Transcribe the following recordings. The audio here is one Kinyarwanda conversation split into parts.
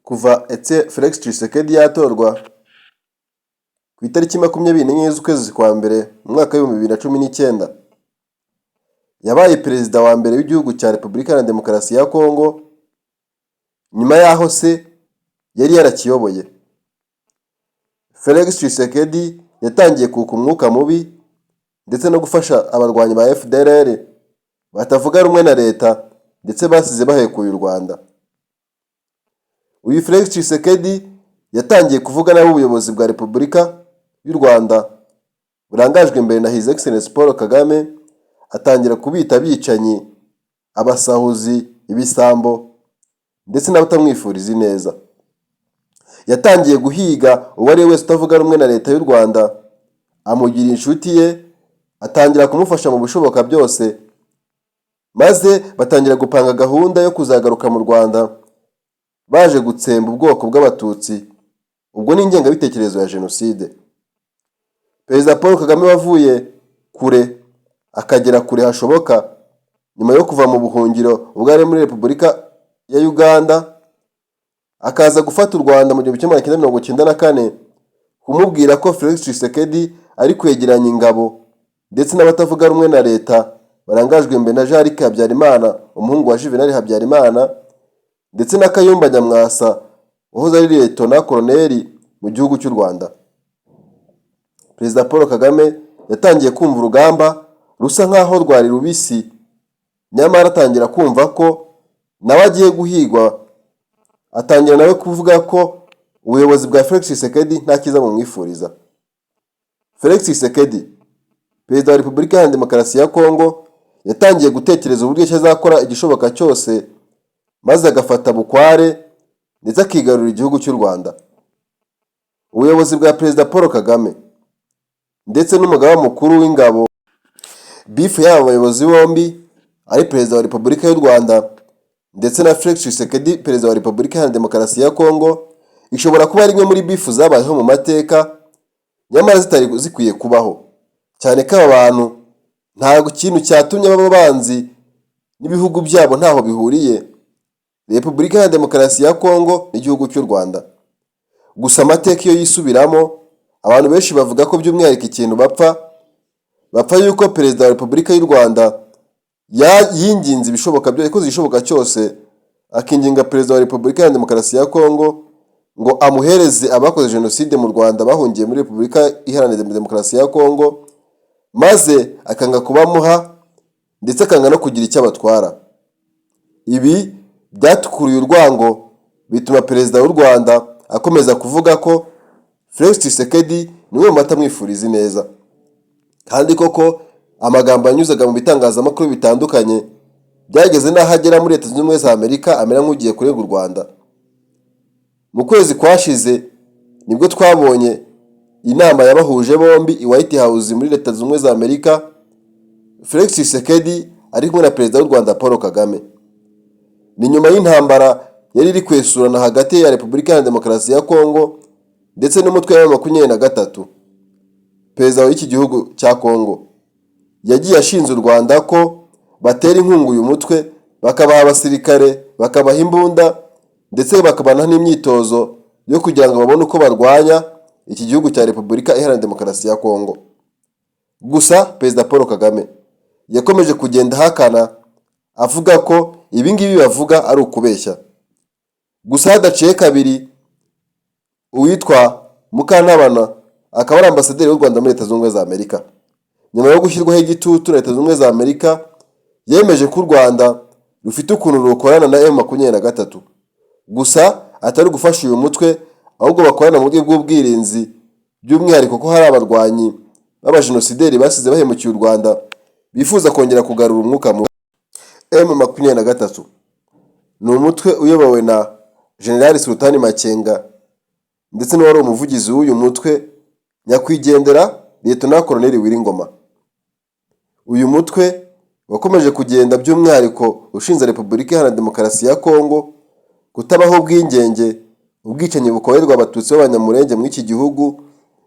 Kuva Felix Tshisekedi yatorwa ku itariki 24 z'ukwezi kwa mbere mu mwaka w'2019, yabaye perezida wa mbere w'igihugu cya Repubulika Iharanira Demokarasi ya Kongo nyuma yaho se yari yarakiyoboye. Felix Tshisekedi yatangiye kuka umwuka mubi ndetse no gufasha abarwanyi ba FDLR batavuga rumwe na leta ndetse basize bahekuye u Rwanda. Uyu Felix Tshisekedi yatangiye kuvuga nabi ubuyobozi bwa Repubulika y'u Rwanda burangajwe imbere na His Excellency Paul Kagame, atangira kubita abicanyi, abasahuzi, ibisambo ndetse n'abatamwifuriza ineza. Yatangiye guhiga uwo ari we wese utavuga rumwe na leta y'u Rwanda, amugira inshuti ye, atangira kumufasha mu bishoboka byose, maze batangira gupanga gahunda yo kuzagaruka mu Rwanda baje gutsemba ubwoko bw'Abatutsi. Ubwo ni ingengabitekerezo ya Jenoside. Perezida Paul Kagame wavuye kure akagera kure hashoboka nyuma yo kuva mu buhungiro ubwo ari muri Repubulika ya Uganda, akaza gufata u Rwanda mu 1994, kumubwira ko Felix Tshisekedi ari kwegeranya ingabo ndetse n'abatavuga rumwe na leta barangajwe imbere na Jean-Luc Habyarimana, umuhungu wa Juvenal Habyarimana, ndetse na Kayumba Nyamwasa wahoze ari Liyetona Koloneli mu gihugu cy'u Rwanda. Perezida Paul Kagame yatangiye kumva urugamba rusa nk'aho rwari rubisi, nyamara atangira kumva ko nawe agiye guhigwa. Atangira nawe kuvuga ko ubuyobozi bwa Felix Tshisekedi nta cyiza bumwifuriza. Felix Tshisekedi, perezida wa Repubulika Iharanira Demokarasi ya Kongo, yatangiye gutekereza uburyo ki azakora igishoboka cyose maze agafata bukware ndetse akigarurira igihugu cy'u Rwanda. Ubuyobozi bwa Perezida Paul Kagame ndetse n'umugaba mukuru w'ingabo, bifu y'aba bayobozi bombi ari perezida wa Repubulika y'u Rwanda ndetse na Felix Tshisekedi, perezida wa Repubulika Iharanira Demokarasi ya Kongo, ishobora kuba ari imwe muri bifu zabayeho mu mateka, nyamara zitari zikwiye kubaho, cyane ko aba bantu ntabwo ikintu cyatumye baba banzi n'ibihugu byabo ntaho bihuriye, Repubulika Iharanira Demokarasi ya Kongo n'igihugu cy'u Rwanda. Gusa amateka iyo yisubiramo, abantu benshi bavuga ko by'umwihariko ikintu bapfa yuko perezida wa Repubulika y'u Rwanda yinginze ibishoboka byose, yakoze igishoboka cyose akinginga perezida wa Repubulika Iharanira Demokarasi ya Kongo ngo amuhereze abakoze Jenoside mu Rwanda bahungiye muri Repubulika Iharanira Demokarasi ya Kongo, maze akanga kubamuha ndetse akanga no kugira icyo abatwara. Ibi byatukuruye urwango, bituma perezida w'u Rwanda akomeza kuvuga ko Felix Tshisekedi niwe batamwifuriza ineza. Kandi koko amagambo yanyuzaga mu bitangazamakuru bitandukanye byageze n'aho agera muri Leta Zunze Ubumwe za Amerika, amera nk'ugiye kurega u Rwanda. Mu kwezi kwashize nibwo twabonye inama yabahuje bombi i White House muri Leta Zunze Ubumwe za Amerika, Felix Tshisekedi ari kumwe na perezida w'u Rwanda Paul Kagame. Ni nyuma y'intambara yari iri kwesurana hagati ya Repubulika Iharanira Demokarasi ya Kongo ndetse n'umutwe wa M23. Perezida w'iki gihugu cya Kongo yagiye ashinze u Rwanda ko batera inkunga uyu mutwe, bakabaha abasirikare, bakabaha imbunda ndetse bakabaha n'imyitozo yo kugira ngo babone uko barwanya iki gihugu cya Repubulika Iharanira Demokarasi ya Kongo. Gusa Perezida Paul Kagame yakomeje kugenda ahakana, avuga ko ibi ngibi bavuga ari ukubeshya. Gusa hadaciye kabiri, uwitwa Mukantabana akaba ari ambasaderi w'u Rwanda muri Leta Zunze Ubumwe za Amerika, nyuma yo gushyirwaho igitutu na Leta Zunze Ubumwe za Amerika, yemeje ko u Rwanda rufite ukuntu rukorana na M23. Gusa atari gufasha uyu mutwe, ahubwo bakorana mu buryo bw'ubwirinzi, by'umwihariko ko hari abarwanyi b'abajenosideri basize bahemukiye u Rwanda bifuza kongera kugarura umwuka mu M23. Ni umutwe uyobowe na General Sultani Makenga ndetse n'uwari umuvugizi w'uyu mutwe nyakwigendera Liyetona Koloneli Wiringoma. Uyu mutwe wakomeje kugenda by'umwihariko ushinze Repubulika Iharanira Demokarasi ya Kongo kutabaho ubwigenge, ubwicanyi bukorerwa Abatutsi b'Abanyamulenge muri iki gihugu,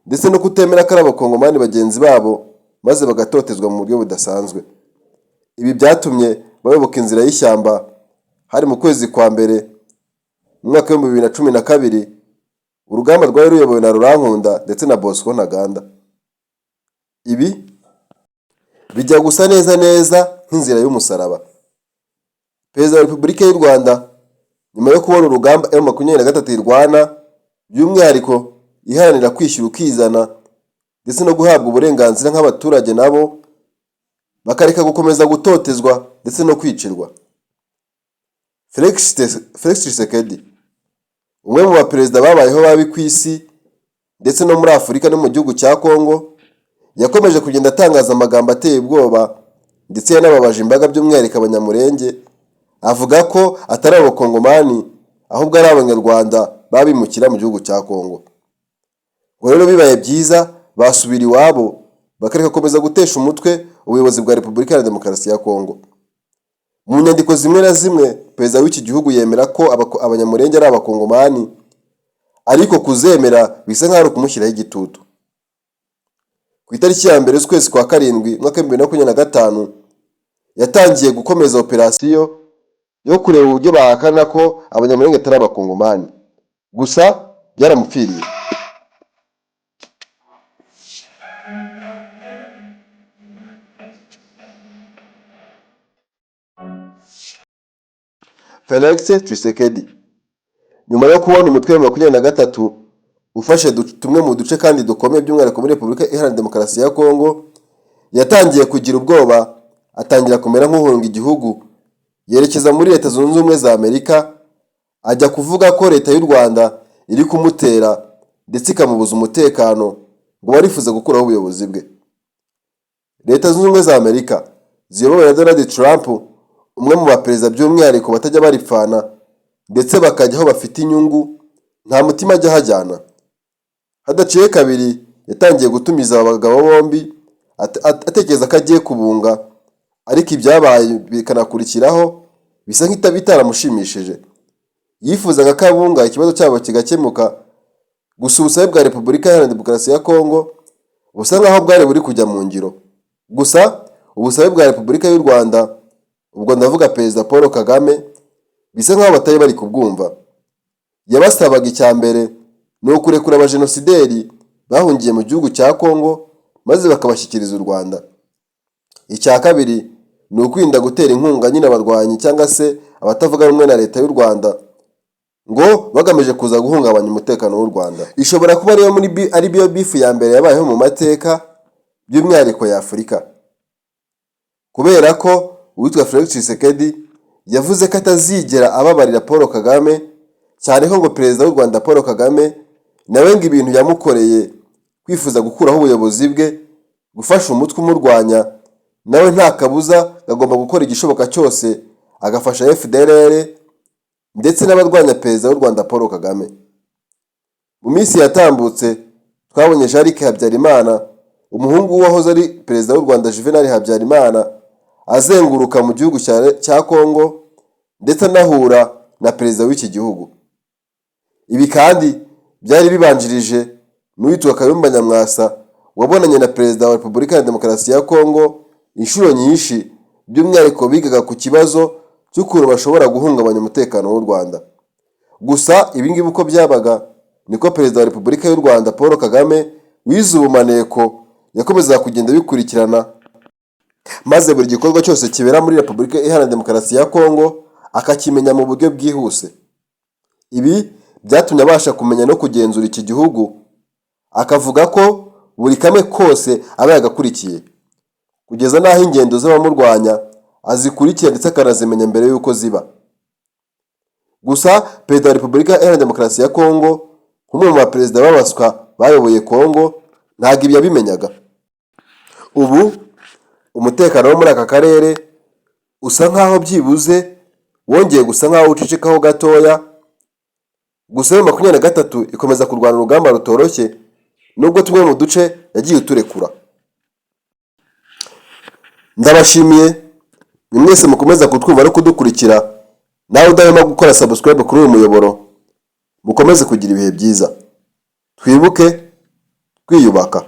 ndetse no kutemera ko ari Abakongomani bagenzi babo maze bagatotezwa mu buryo budasanzwe. Ibi byatumye bayoboka inzira y'ishyamba hari mu kwezi kwa mbere mu mwaka wa 2012 urugamba rwari ruyobowe na Rurankunda ndetse na Bosco Ntaganda. Ibi bijya gusa neza nk'inzira y'umusaraba. Perezida wa Repubulika y'u Rwanda nyuma yo kubona urugamba M23 irwana, by'umwihariko iharanira kwishyura ukizana ndetse no guhabwa uburenganzira nk'abaturage nabo bakareka gukomeza gutotezwa ndetse no kwicirwa. Felix Tshisekedi, umwe mu baperezida babayeho babi ku isi ndetse no muri Afurika no mu gihugu cya Congo, yakomeje kugenda atangaza amagambo ateye ubwoba ndetse yanababaje imbaga by'umwihariko abanyamurenge, avuga ko atari abakongomani ahubwo ari abanyarwanda babimukira mu gihugu cya Congo. Ngo rero bibaye byiza basubira iwabo bakareka gukomeza gutesha umutwe ubuyobozi bwa Repubulika ya Demokarasi ya Congo. Mu nyandiko zimwe na zimwe perezida w'iki gihugu yemera ko abanyamurenge ari abakongomani, ariko kuzemera bisa nk'aho ari ukumushyiraho igitutu. Ku itariki ya mbere z'ukwezi kwa karindwi mwaka 2025 yatangiye gukomeza operasiyo yo kureba uburyo bahakana ko abanyamurenge atari abakongomani, gusa byaramupfiriye. Felix Tshisekedi, nyuma yo kubona umutwe wa 23 ufashe tumwe mu duce kandi dukomeye by'umwihariko muri Repubulika Iharanira Demokarasi ya Congo, yatangiye kugira ubwoba, atangira kumera nk'uhunga igihugu, yerekeza muri Leta Zunze Ubumwe za Amerika, ajya kuvuga ko Leta y'u Rwanda iri kumutera ndetse ikamubuza umutekano ngo barifuza gukuraho ubuyobozi bwe. Leta Zunze Ubumwe za Amerika ziyobowe na Donald Trump, umwe mu baperezida by'umwihariko batajya baripfana ndetse bakajya aho bafite inyungu, nta mutima ajya hajyana. Hadaciye kabiri yatangiye gutumiza abagabo bombi atekereza ko agiye kubunga, ariko ibyabaye bikanakurikiraho bisa nk'itaramushimishije. Yifuzaga ko abunga ikibazo cyabo kigakemuka, gusa ubusabe bwa Repubulika Iharanira Demokarasi ya Congo busa nk'aho bwari buri kujya mu ngiro. Gusa ubusabe bwa Repubulika y'u Rwanda, ubwo ndavuga Perezida Paul Kagame, bisa nk'aho batari bari kubwumva. Yabasabaga icya mbere ni ukurekura abajenosideri bahungiye mu gihugu cya Congo maze bakabashyikiriza u Rwanda. Icya kabiri ni ukwirinda gutera inkunga nyine abarwanyi cyangwa se abatavuga rumwe na Leta y'u Rwanda ngo bagamije kuza guhungabanya umutekano w'u Rwanda. Ishobora kuba ari biyo bifu ya mbere yabayeho mu mateka by'umwihariko ya Afurika, kubera ko uwitwa Felix Tshisekedi yavuze ko atazigera ababarira Paul Kagame, cyane ko ngo Perezida w'u Rwanda Paul Kagame nawe ngo ibintu yamukoreye, kwifuza gukuraho ubuyobozi bwe, gufasha umutwe umurwanya, nawe nta kabuza agomba gukora igishoboka cyose agafasha FDLR ndetse n'abarwanya Perezida w'u Rwanda Paul Kagame. Mu minsi yatambutse twabonye Jarike Habyarimana, umuhungu w'uwahoze ari Perezida w'u Rwanda Juvenal Habyarimana, azenguruka mu gihugu cya Congo ndetse anahura na perezida w'iki gihugu. Ibi kandi byari bibanjirije n'uwitwa Kayumba Nyamwasa wabonanye na Perezida wa Repubulika ya Demokarasi ya Congo inshuro nyinshi, by'umwihariko bigaga ku kibazo cy'ukuntu bashobora guhungabanya umutekano w'u Rwanda. Gusa ibi ngibi uko byabaga niko Perezida wa Repubulika y'u Rwanda Paul Kagame wize ubumaneko yakomezaga kugenda bikurikirana, maze buri gikorwa cyose kibera muri Repubulika Iharanira Demokarasi ya Congo akakimenya mu buryo bwihuse. Ibi byatumye abasha kumenya no kugenzura iki gihugu, akavuga ko buri kamwe kose aba yagakurikiye, kugeza n'aho ingendo z'abamurwanya azikurikira ndetse akanazimenya mbere y'uko ziba. Gusa Perezida wa Repubulika Iharanira Demokarasi ya Congo, nk'umwe mu baperezida b'abaswa bayoboye Congo, ntabwo ibi yabimenyaga. Ubu umutekano wo muri aka karere usa nk'aho byibuze wongeye gusa nk'aho ucicikaho gatoya. Gusa M23 ikomeza kurwana urugamba rutoroshye, nubwo tumwe mu duce yagiye uturekura. Ndabashimiye mwese mukomeza kutwumva no kudukurikira, nawe udahema gukora subscribe kuri uyu muyoboro. Mukomeze kugira ibihe byiza, twibuke twiyubaka.